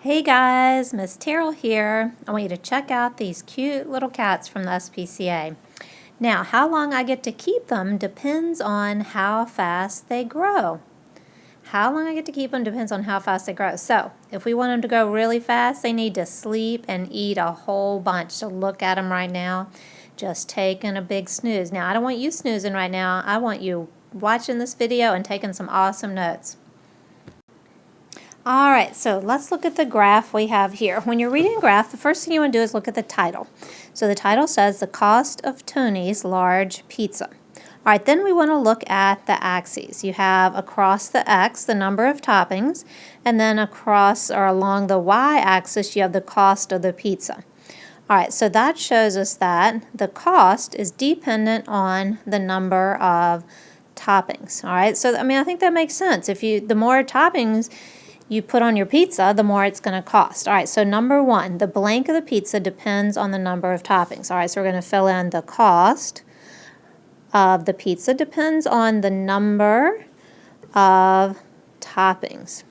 Hey guys, Miss Terrell here. I want you to check out these cute little cats from the SPCA. Now, how long I get to keep them depends on how fast they grow. How long I get to keep them depends on how fast they grow. So, if we want them to grow really fast, they need to sleep and eat a whole bunch. So look at them right now, just taking a big snooze. Now, I don't want you snoozing right now. I want you watching this video and taking some awesome notes. All right, so let's look at the graph we have here. When you're reading a graph, the first thing you want to do is look at the title. So the title says the cost of Tony's large pizza. All right, then we want to look at the axes. You have across the X, the number of toppings, and then across or along the Y-axis, you have the cost of the pizza. All right, so that shows us that the cost is dependent on the number of toppings. All right, so I think that makes sense. The more toppings you put on your pizza, the more it's going to cost. All right, so number one, the blank of the pizza depends on the number of toppings. All right, so we're going to fill in the cost of the pizza depends on the number of toppings.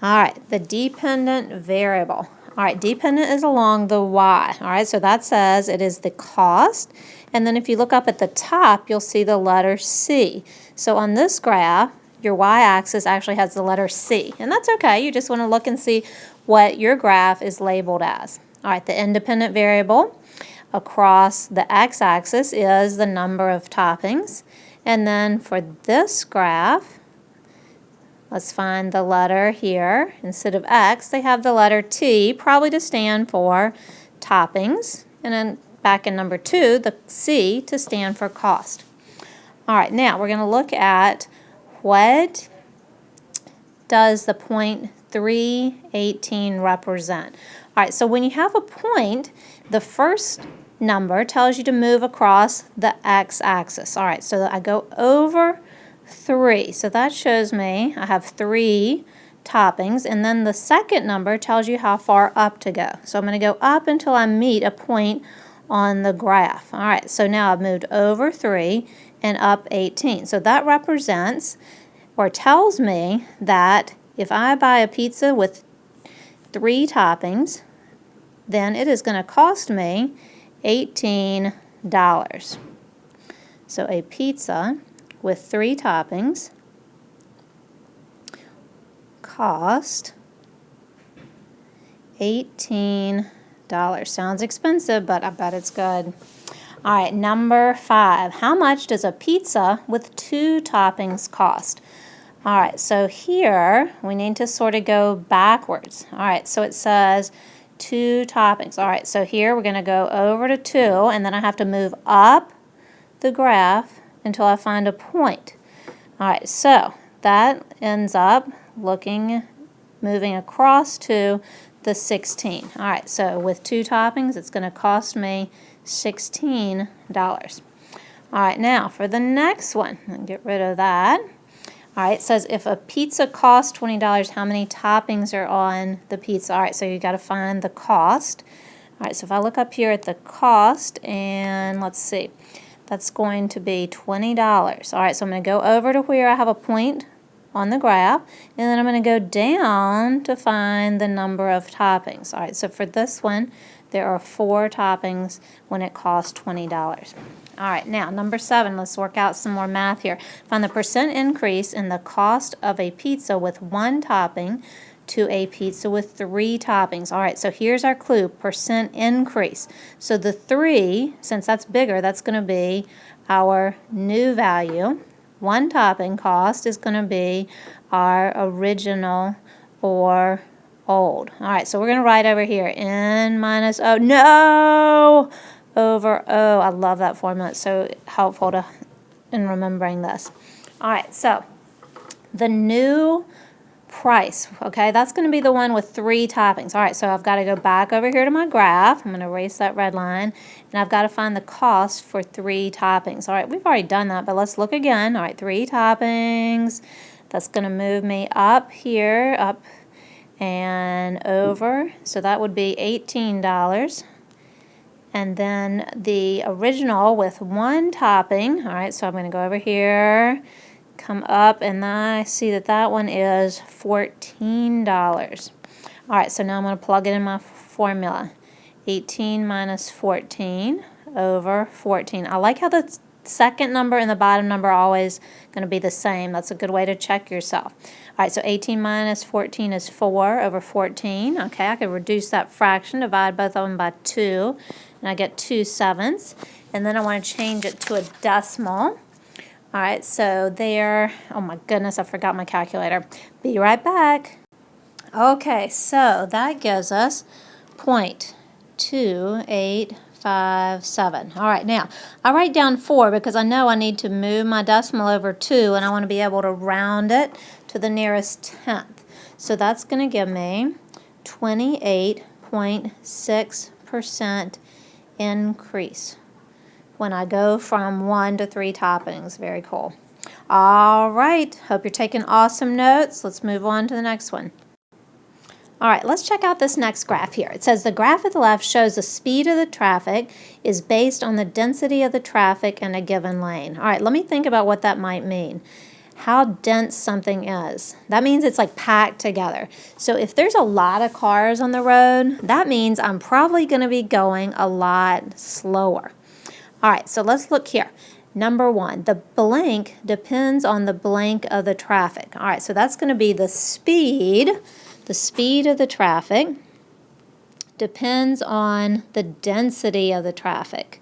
All right, the dependent variable. All right, dependent is along the Y. All right, so that says it is the cost. And then if you look up at the top, you'll see the letter C. So on this graph, your y-axis actually has the letter C, and that's okay. You just want to look and see what your graph is labeled as. All right, the independent variable across the x-axis is the number of toppings, and then for this graph, let's find the letter here. Instead of X, they have the letter T, probably to stand for toppings, and then back in number 2, the C to stand for cost. All right, now we're going to look at what does the point 318 represent? All right, so when you have a point, the first number tells you to move across the x-axis. All right, so I go over 3. So that shows me I have 3 toppings, and then the second number tells you how far up to go. So I'm going to go up until I meet a point on the graph. All right, so now I've moved over 3 and up 18. So that represents or tells me that if I buy a pizza with 3 toppings, then it is going to cost me $18. So a pizza with 3 toppings cost $18. Sounds expensive, but I bet it's good. All right, number 5. How much does a pizza with 2 toppings cost? All right, so here we need to sort of go backwards. All right, so it says 2 toppings. All right, so here we're going to go over to 2, and then I have to move up the graph until I find a point. All right, so that ends up moving across to the 16. All right, so with 2 toppings, it's going to cost me $16. All right, now for the next one, I'll get rid of that. All right, it says if a pizza costs $20, how many toppings are on the pizza? All right, so you got to find the cost. All right, so if I look up here at the cost, and let's see, that's going to be $20. All right, so I'm going to go over to where I have a point on the graph, and then I'm going to go down to find the number of toppings. All right, so for this one, there are 4 toppings when it costs $20. All right, now number 7, let's work out some more math here. Find the percent increase in the cost of a pizza with 1 topping to a pizza with 3 toppings. All right, so here's our clue, percent increase. So the 3, since that's bigger, that's going to be our new value. 1 topping cost is going to be our original or old. All right, so we're going to write over here n minus O. No! Over O. I love that formula. It's so helpful in remembering this. All right, so the new price, okay, that's going to be the one with 3 toppings. All right, so I've got to go back over here to my graph. I'm going to erase that red line, and I've got to find the cost for 3 toppings. All right, we've already done that, but let's look again. All right, 3 toppings. That's going to move me up here, up and over. So that would be $18. And then the original with 1 topping, all right, so I'm going to go over here come up, and I see that that one is $14. All right, so now I'm going to plug it in my formula. 18 minus 14 over 14. I like how the second number and the bottom number are always going to be the same. That's a good way to check yourself. All right, so 18 minus 14 is 4 over 14. Okay, I could reduce that fraction, divide both of them by 2, and I get 2/7. And then I want to change it to a decimal. All right, so there, oh my goodness, I forgot my calculator. Be right back. Okay, so that gives us 0.2857. All right, now I write down 4 because I know I need to move my decimal over 2, and I want to be able to round it to the nearest tenth. So that's going to give me 28.6% increase when I go from 1 to 3 toppings. Very cool. All right, hope you're taking awesome notes. Let's move on to the next one. All right, let's check out this next graph here. It says the graph at the left shows the speed of the traffic is based on the density of the traffic in a given lane. All right, let me think about what that might mean. How dense something is. That means it's like packed together. So if there's a lot of cars on the road, that means I'm probably going to be going a lot slower. All right, so let's look here. Number 1, the blank depends on the blank of the traffic. All right, so that's going to be the speed. The speed of the traffic depends on the density of the traffic.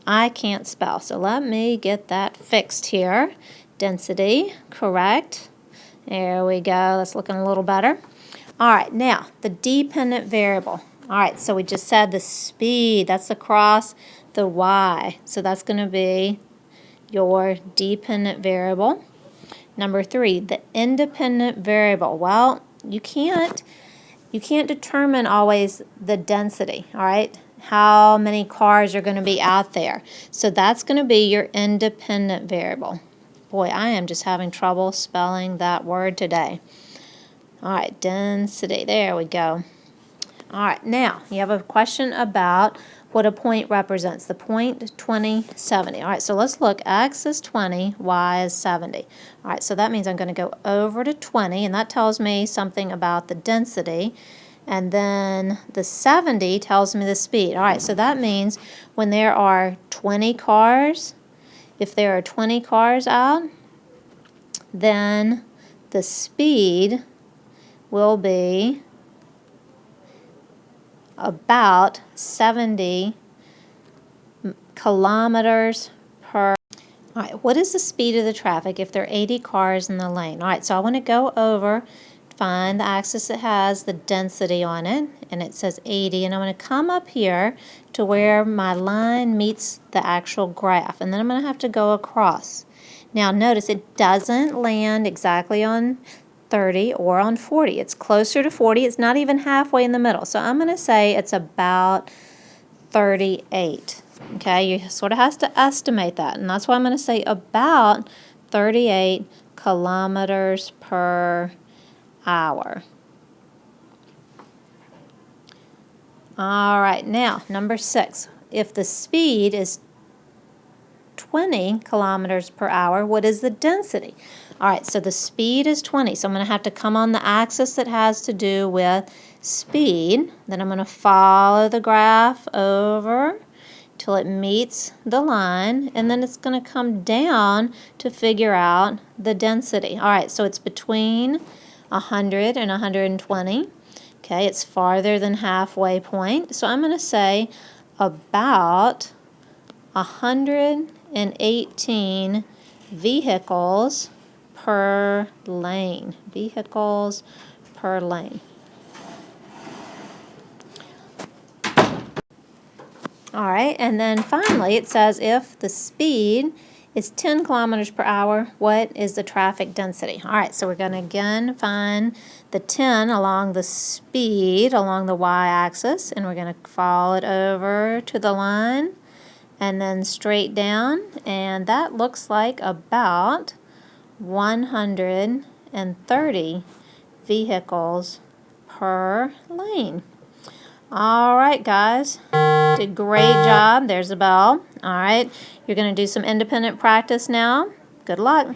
I can't spell, so let me get that fixed here. Density, correct. There we go. That's looking a little better. All right, now the dependent variable. All right, so we just said the speed. That's across the y. So that's going to be your dependent variable. Number 3, the independent variable. Well, you can't determine always the density, all right? How many cars are going to be out there. So that's going to be your independent variable. Boy, I am just having trouble spelling that word today. All right, density. There we go. All right, now you have a question about what a point represents. The point 20, 70. All right, so let's look. X is 20, Y is 70. All right, so that means I'm going to go over to 20, and that tells me something about the density. And then the 70 tells me the speed. All right, so that means when there are 20 cars, if there are 20 cars out, then the speed will be about 70 kilometers per. All right, what is the speed of the traffic if there are 80 cars in the lane? All right, so I want to go over, find the axis that has the density on it, and it says 80, and I'm going to come up here to where my line meets the actual graph, and then I'm going to have to go across. Now notice it doesn't land exactly on 30 or on 40. It's closer to 40. It's not even halfway in the middle. So I'm going to say it's about 38. Okay, you sort of have to estimate that, and that's why I'm going to say about 38 kilometers per hour. All right, now number 6. If the speed is 20 kilometers per hour, what is the density? All right, so the speed is 20, so I'm going to have to come on the axis that has to do with speed. Then I'm going to follow the graph over till it meets the line, and then it's going to come down to figure out the density. All right, so it's between 100 and 120. Okay, it's farther than halfway point, so I'm going to say about 118 vehicles per lane. Vehicles per lane. All right, and then finally it says if the speed is 10 kilometers per hour, what is the traffic density? All right, so we're going to again find the 10 along the speed, along the y-axis, and we're going to follow it over to the line and then straight down, and that looks like about 130 vehicles per lane. All right, guys, did a great job. There's the bell. All right, you're going to do some independent practice now. Good luck.